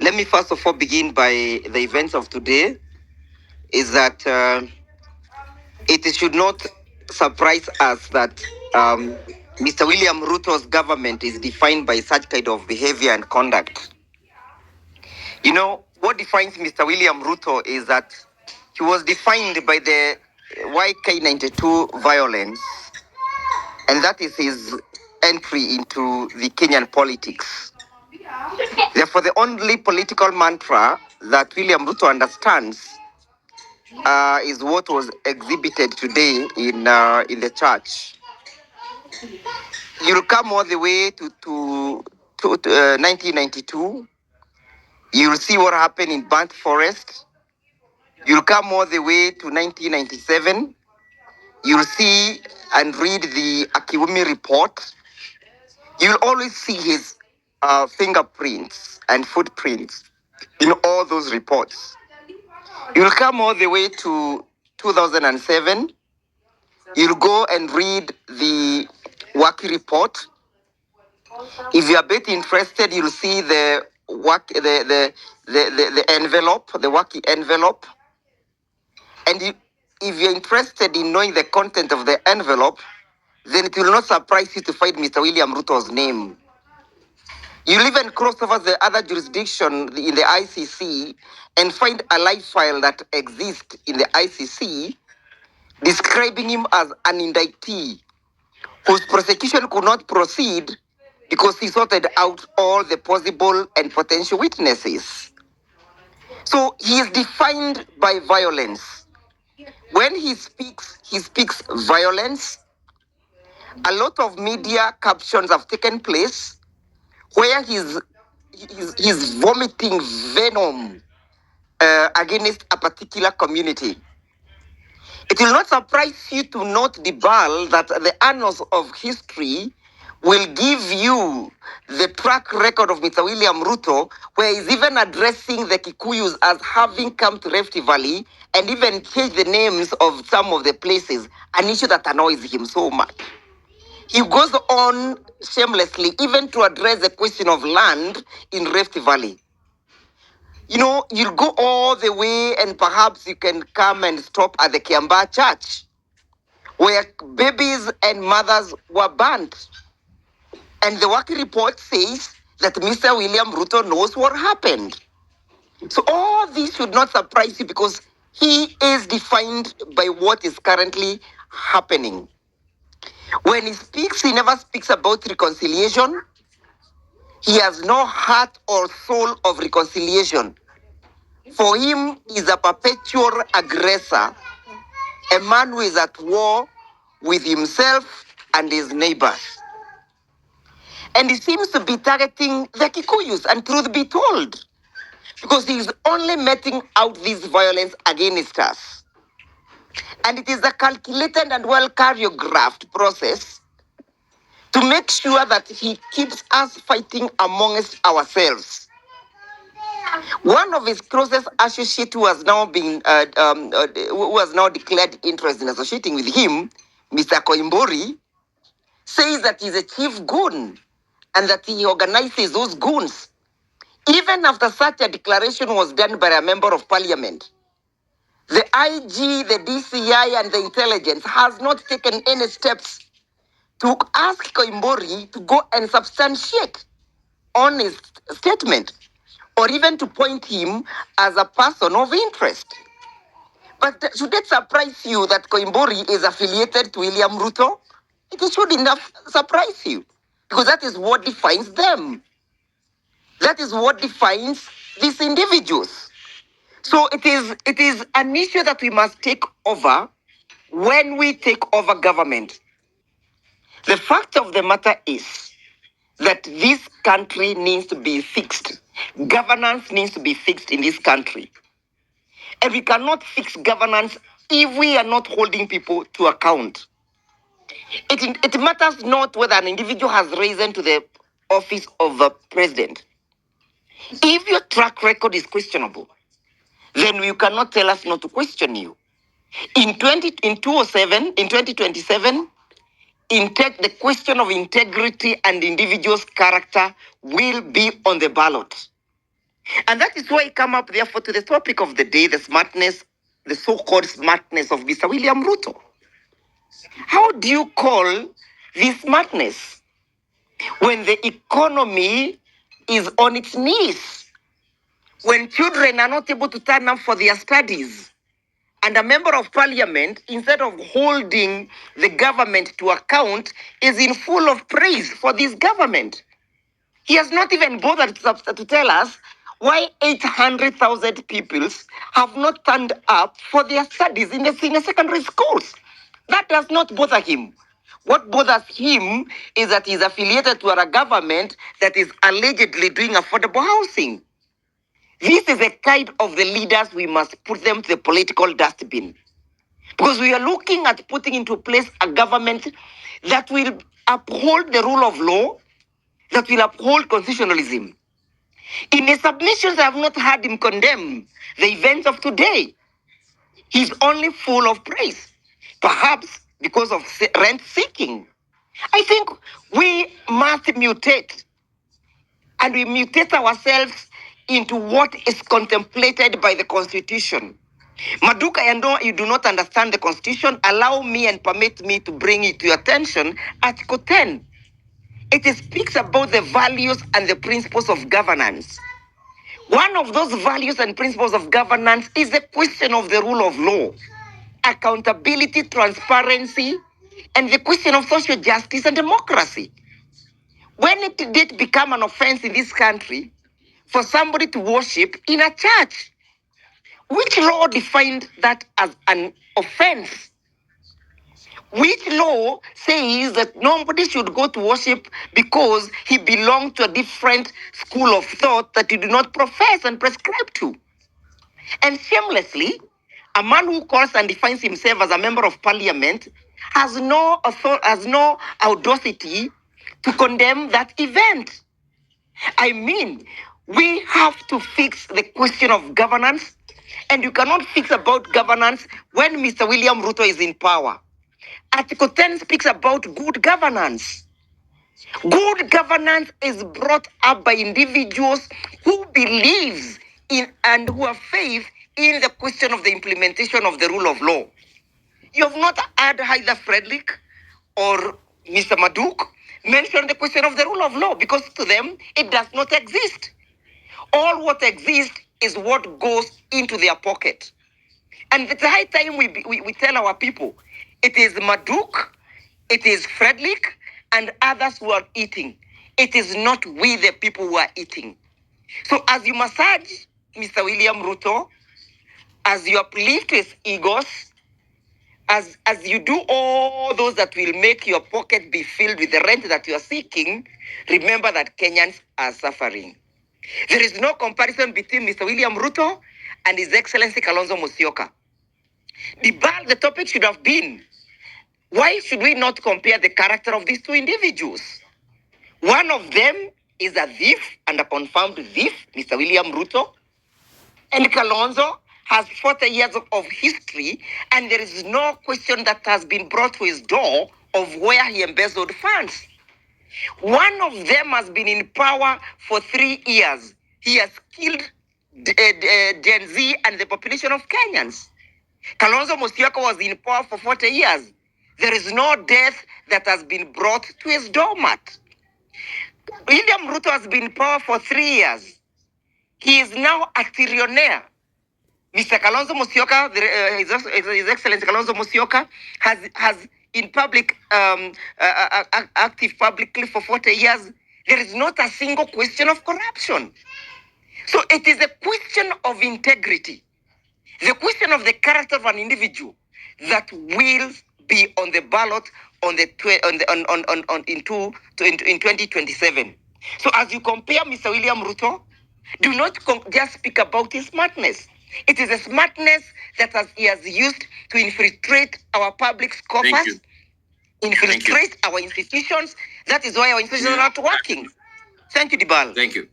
Let me first of all begin by the events of today. Is that it should not surprise us that Mr. William Ruto's government is defined by such kind of behavior and conduct. You know, what defines Mr. William Ruto is that he was defined by the YK92 violence, and that is his entry into the Kenyan politics. Therefore, the only political mantra that William Ruto understands is what was exhibited today in the church. You'll come all the way to 1992. You'll see what happened in Burnt Forest. You'll come all the way to 1997. You'll see and read the Akiwumi report. You'll always see his fingerprints and footprints in all those reports. You'll come all the way to 2007. You'll go and read the Waki report. If you are a bit interested, you'll see the envelope, the Waki envelope. And if you're interested in knowing the content of the envelope, then it will not surprise you to find Mr. William Ruto's name. You'll even cross over the other jurisdiction in the ICC and find a live file that exists in the ICC describing him as an indictee whose prosecution could not proceed because he sorted out all the possible and potential witnesses. So he is defined by violence. When he speaks violence. A lot of media captions have taken place where he's vomiting venom against a particular community. It will not surprise you to note, Dibal, that the annals of history will give you the track record of Mr. William Ruto, where he's even addressing the Kikuyus as having come to Rift Valley and even changed the names of some of the places, an issue that annoys him so much. He goes on shamelessly even to address the question of land in Rift Valley. You know, you'll go all the way and perhaps you can come and stop at the Kiambaa Church, where babies and mothers were burnt. And the working report says that Mr. William Ruto knows what happened. So all this should not surprise you because he is defined by what is currently happening. When he speaks, he never speaks about reconciliation. He has no heart or soul of reconciliation. For him, he's a perpetual aggressor, a man who is at war with himself and his neighbors. And he seems to be targeting the Kikuyus, and truth be told, because he's only meting out this violence against us. And it is a calculated and well choreographed process to make sure that he keeps us fighting amongst ourselves. One of his closest associates who has now declared interest in associating with him, Mr. Koimbori, says that he's a chief goon and that he organizes those goons. Even after such a declaration was done by a member of parliament, the IG, the DCI, and the intelligence has not taken any steps to ask Koimbori to go and substantiate on his statement, or even to point him as a person of interest. But should it surprise you that Koimbori is affiliated to William Ruto? It should enough surprise you, because that is what defines them. That is what defines these individuals. So it is an issue that we must take over when we take over government. The fact of the matter is that this country needs to be fixed. Governance needs to be fixed in this country. And we cannot fix governance if we are not holding people to account. It matters not whether an individual has risen to the office of a president. If your track record is questionable, then you cannot tell us not to question you. In 2027, the question of integrity and individual's character will be on the ballot. And that is why I come up, therefore, to the topic of the day, the smartness, the so-called smartness of Mr. William Ruto. How do you call this smartness when the economy is on its knees? When children are not able to turn up for their studies? And a member of parliament, instead of holding the government to account, is in full of praise for this government. He has not even bothered to tell us why 800,000 pupils have not turned up for their studies in the senior secondary schools. That does not bother him. What bothers him is that he's affiliated to a government that is allegedly doing affordable housing. This is the kind of the leaders we must put them to the political dustbin. Because we are looking at putting into place a government that will uphold the rule of law, that will uphold constitutionalism. In his submissions, I have not heard him condemn the events of today. He's only full of praise, perhaps because of rent seeking. I think we must mutate, and we mutate ourselves into what is contemplated by the Constitution. Maduka, I know you do not understand the Constitution. Allow me and permit me to bring it to your attention. Article 10. It speaks about the values and the principles of governance. One of those values and principles of governance is the question of the rule of law, accountability, transparency, and the question of social justice and democracy. When it did become an offense in this country for somebody to worship in a church, which law defined that as an offense? Which law says that nobody should go to worship because he belonged to a different school of thought that you do not profess and prescribe to? And shamelessly, a man who calls and defines himself as a member of parliament has no audacity to condemn that event. I mean, we have to fix the question of governance, and you cannot fix about governance when Mr. William Ruto is in power. Article 10 speaks about good governance. Good governance is brought up by individuals who believe in and who have faith in the question of the implementation of the rule of law. You have not heard either Frederick or Mr. Maduk mention the question of the rule of law because to them it does not exist. All what exists is what goes into their pocket. And it's high time we tell our people, it is Maduk, it is Frederick, and others who are eating. It is not we, the people, who are eating. So as you massage Mr. William Ruto, as you uplift his egos, as you do all those that will make your pocket be filled with the rent that you are seeking, remember that Kenyans are suffering. There is no comparison between Mr. William Ruto and His Excellency Kalonzo Musyoka. The topic should have been, why should we not compare the character of these two individuals? One of them is a thief and a confirmed thief, Mr. William Ruto. And Kalonzo has 40 years of history, and there is no question that has been brought to his door of where he embezzled funds. One of them has been in power for 3 years. He has killed Gen Z and the population of Kenyans. Kalonzo Musyoka was in power for 40 years. There is no death that has been brought to his doormat. William Ruto has been in power for 3 years. He is now a trillionaire. Mr. Kalonzo Musyoka, His Excellency Kalonzo Musyoka, has in public, active publicly for 40 years. There is not a single question of corruption. So it is a question of integrity, the question of the character of an individual that will be on the ballot in 2027. So as you compare Mr. William Ruto, do not just speak about his smartness. It is a smartness that he has used to infiltrate our public coffers, infiltrate our institutions. That is why our institutions are not working. Thank you, Dibal. Thank you.